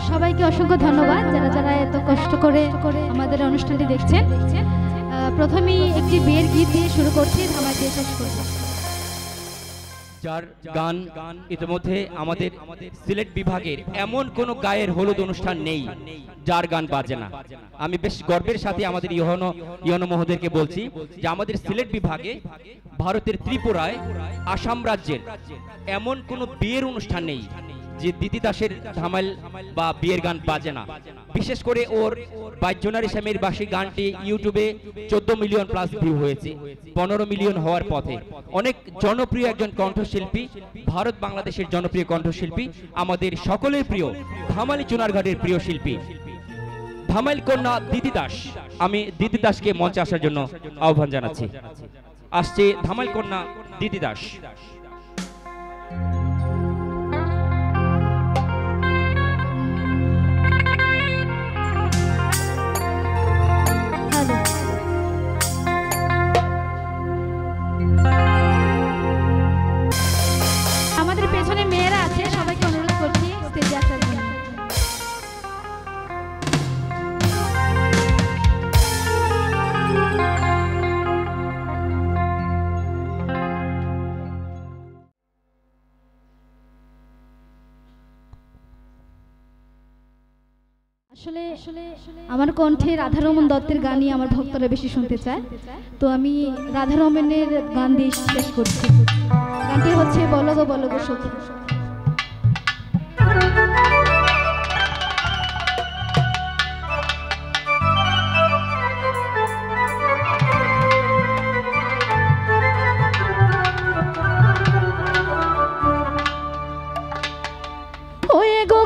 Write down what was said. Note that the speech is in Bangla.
সবাইকে অসংখ্য ধন্যবাদ যারা যারা এত কষ্ট করে আমাদের অনুষ্ঠানটি দেখছেন। প্রথমেই একটি বিয়ের গীত দিয়ে শুরু করছি, ধামাই দিয়ে শেষ করব। যার গান ইতিমধ্যে আমাদের সিলেট বিভাগের এমন কোন গায়ের হলুদ অনুষ্ঠান নেই যার গান বাজে না। আমি বেশ গর্বের সাথে আমাদের ইহনো মহোদয়কে বলছি যে আমাদের সিলেট বিভাগে ভারতের ত্রিপুরায় আসাম রাজ্যের এমন কোন বিয়ের অনুষ্ঠান নেই যে দিতি দাসের ধামাইল বা বিয়ের গান বাজে না। বিশেষ করে ওর বাইজনারি স্বামীর বাসী গানটি ইউটিউবে 14 মিলিয়ন প্লাস ভিউ হয়েছে, 15 মিলিয়ন হওয়ার পথে। অনেক জনপ্রিয় একজন কণ্ঠশিল্পী, ভারত বাংলাদেশের জনপ্রিয় কণ্ঠশিল্পী, আমাদের সকলের প্রিয় ধামালি চুনারঘাটের প্রিয় শিল্পী ধামাইল কন্যা দিতি দাস। আমি দিতি দাসকে মঞ্চে আসার জন্য আহ্বান জানাচ্ছি। আসছে ধামাইল কন্যা দিতি দাস। আমাদের পেছনে মেয়েরা আছে, সবাইকে অনুরোধ করছি স্টেজে আসার জন্য। আসলে আমার কণ্ঠে রাধারমন দত্তের গানই আমার ভক্তরা বেশি শুনতে চায়, তো আমি রাধারমনের গান দিয়ে শেষ করছি। গানটি হচ্ছে বলো গো সখী। ওয়ে গো